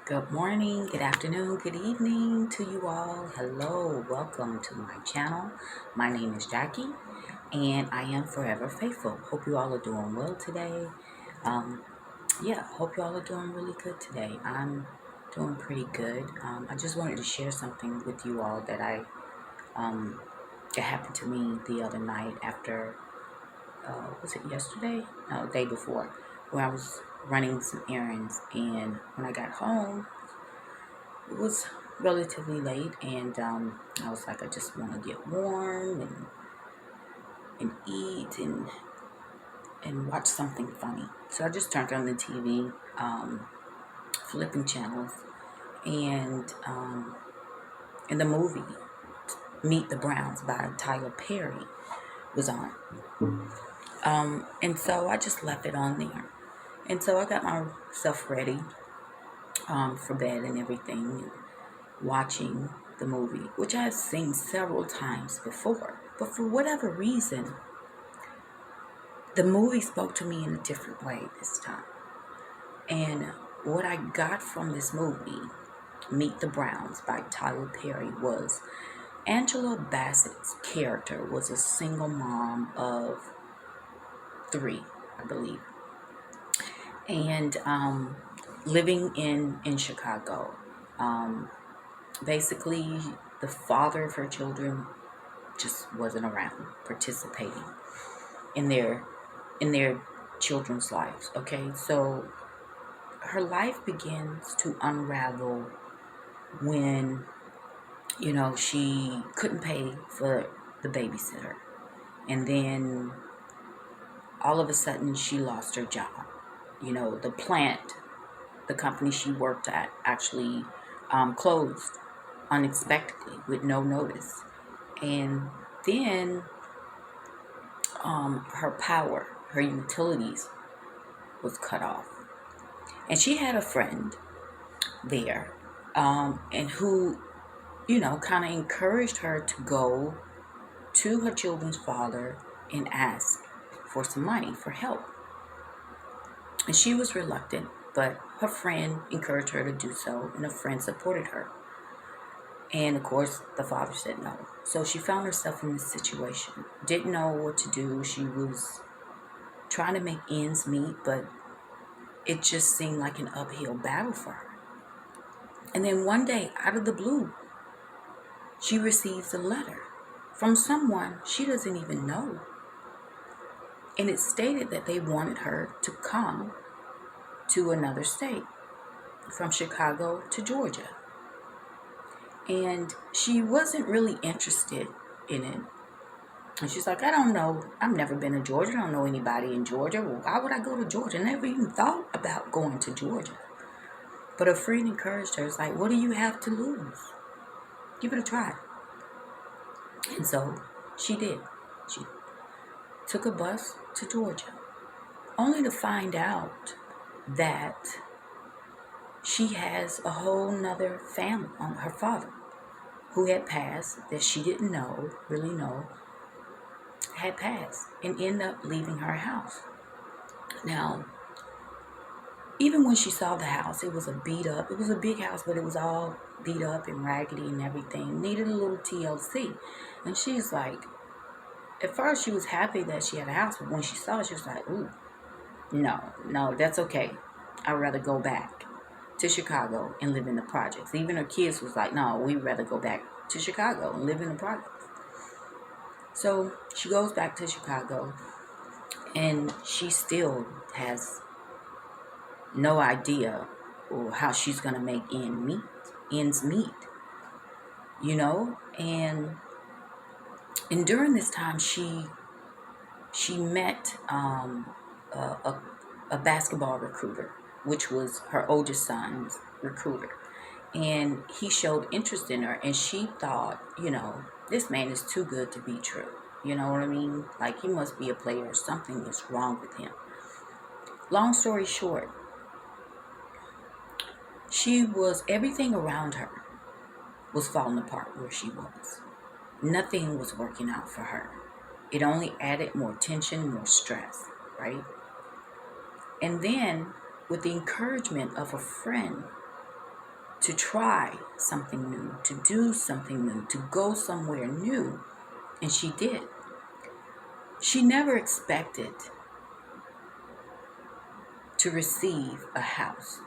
Good morning, good afternoon, good evening to you all. Hello, welcome to my channel. My name is Jackie and I am forever faithful. Hope you all are doing well today. Um, hope you all are doing really good today. I'm doing pretty good. I just wanted to share something with you all um, that happened to me the other night after, was it yesterday? No, the day before, where I was running some errands, and when I got home, it was relatively late, and I was like, I just want to get warm and eat and watch something funny. So I just turned on the TV, flipping channels, and the movie Meet the Browns by Tyler Perry was on. And so I just left it on there. And so I got myself ready for bed and everything, watching the movie, which I've seen several times before. But for whatever reason, the movie spoke to me in a different way this time. And what I got from this movie, Meet the Browns by Tyler Perry, was Angela Bassett's character was a single mom of three, I believe, and living in Chicago. Um, Basically, the father of her children just wasn't around participating in their children's lives. Okay, so her life begins to unravel when she couldn't pay for the babysitter, and then all of a sudden she lost her job. The plant, the company she worked at, actually closed unexpectedly with no notice, and then her power, her utilities was cut off. And she had a friend there, and who, kind of encouraged her to go to her children's father and ask for some money for help. And she was reluctant, but her friend encouraged her to do so, and her friend supported her. And of course, the father said no. So she found herself in this situation. Didn't know what to do. She was trying to make ends meet, but it just seemed like an uphill battle for her. And then one day, out of the blue, she receives a letter from someone she doesn't even know. And it stated that they wanted her to come to another state, from Chicago to Georgia. And she wasn't really interested in it. And she's like, I don't know. I've never been to Georgia. I don't know anybody in Georgia. Well, why would I go to Georgia? I never even thought about going to Georgia. But her friend encouraged her. It's like, what do you have to lose? Give it a try. And so she did. She took a bus to Georgia, only to find out that she has a whole nother family on her father who had passed, that she didn't really know, had passed and ended up leaving her house. Now, even when she saw the house, it was it was a big house, but it was all beat up and raggedy and everything. Needed a little TLC. And she's like, at first she was happy that she had a house, but when she saw it, she was like, ooh, no, that's okay. I'd rather go back to Chicago and live in the projects. Even her kids was like, no, we'd rather go back to Chicago and live in the projects. So she goes back to Chicago, and she still has no idea how she's going to make ends meet, and during this time she met a, a, a basketball recruiter, which was her oldest son's recruiter. And he showed interest in her, and she thought, this man is too good to be true. You know what I mean? Like, he must be a player or something is wrong with him. Long story short, everything around her was falling apart where she was. Nothing was working out for her. It only added more tension, more stress, right? And then, with the encouragement of a friend, to try something new, to do something new, to go somewhere new. And she did. She never expected to receive a house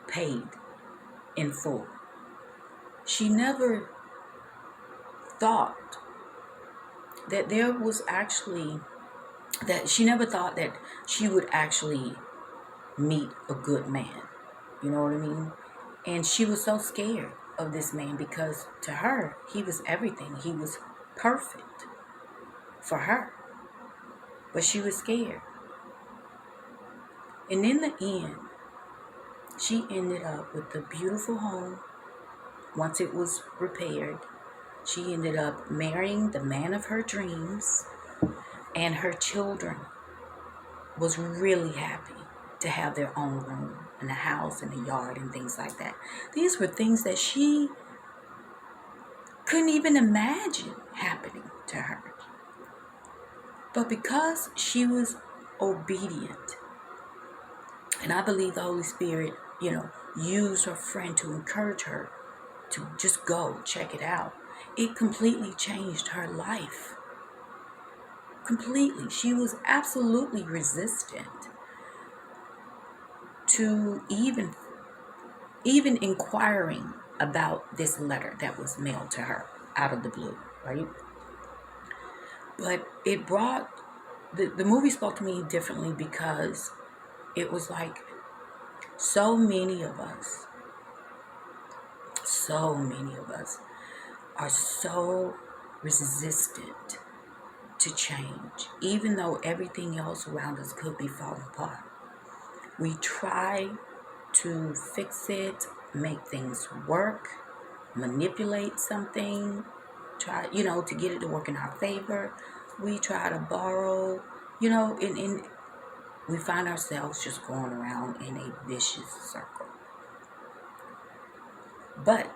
paid in full. She never thought that there was actually, that she never thought that she would actually meet a good man. You know what I mean? And she was so scared of this man because to her, he was everything. He was perfect for her. But she was scared. And in the end, she ended up with a beautiful home. Once it was repaired, she ended up marrying the man of her dreams, and her children was really happy to have their own room and a house and a yard and things like that. These were things that she couldn't even imagine happening to her. But because she was obedient, and I believe the Holy Spirit, used her friend to encourage her to just go check it out, it completely changed her life. Completely. She was absolutely resistant to even inquiring about this letter that was mailed to her out of the blue, right? But it brought, the movie spoke to me differently because it was like so many of us are so resistant to change, even though everything else around us could be falling apart. We try to fix it, make things work, manipulate something, try, to get it to work in our favor. We try to borrow, and we find ourselves just going around in a vicious circle. But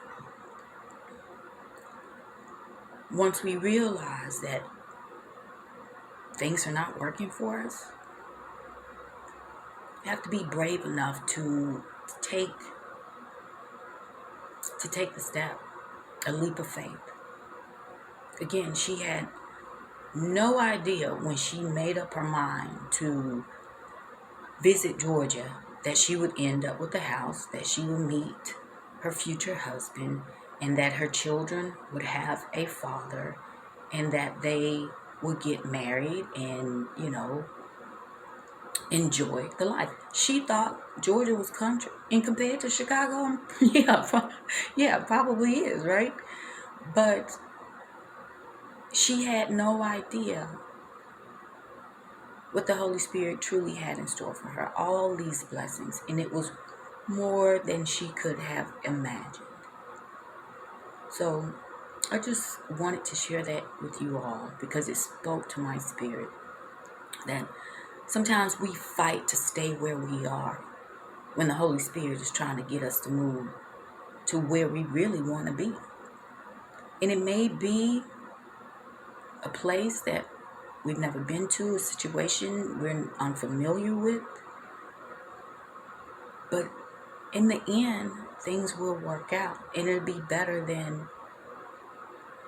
once we realize that things are not working for us, you have to be brave enough to take the step, a leap of faith. Again, she had no idea when she made up her mind to visit Georgia that she would end up with a house, that she would meet her future husband, and that her children would have a father, and that they would get married and, enjoy the life. She thought Georgia was country, and compared to Chicago, yeah, probably is, right? But she had no idea what the Holy Spirit truly had in store for her. All these blessings, and it was more than she could have imagined. So I just wanted to share that with you all because it spoke to my spirit that sometimes we fight to stay where we are when the Holy Spirit is trying to get us to move to where we really want to be. And it may be a place that we've never been to, a situation we're unfamiliar with. But in the end, things will work out, and it'll be better than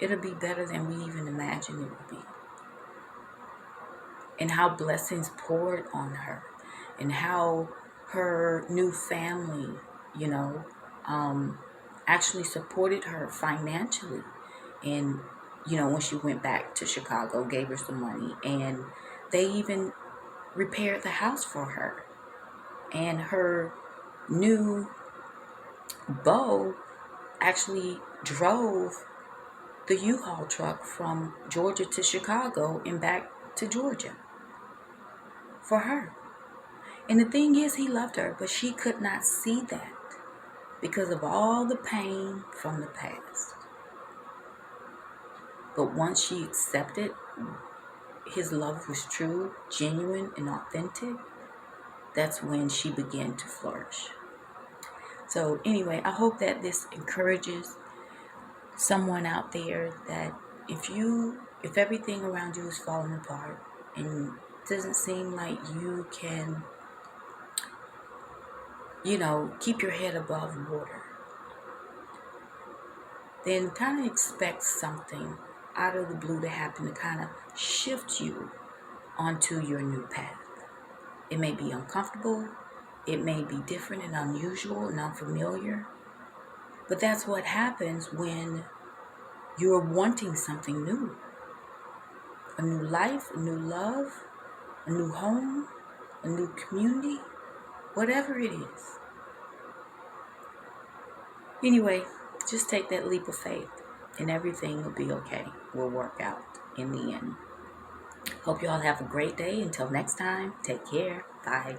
we even imagined it would be. And how blessings poured on her, and how her new family, actually supported her financially. And, when she went back to Chicago, gave her some money, and they even repaired the house for her. And her new beau actually drove the U-Haul truck from Georgia to Chicago and back to Georgia for her. And the thing is, he loved her, but she could not see that because of all the pain from the past. But once she accepted his love was true, genuine, and authentic, that's when she began to flourish. So anyway, I hope that this encourages someone out there that if everything around you is falling apart and it doesn't seem like you can, keep your head above water, then kind of expect something out of the blue to happen to kind of shift you onto your new path. It may be uncomfortable, it may be different and unusual and unfamiliar, but that's what happens when you're wanting something new. A new life, a new love, a new home, a new community, whatever it is. Anyway, just take that leap of faith and everything will be okay. Will work out in the end. Hope you all have a great day. Until next time, take care. Bye.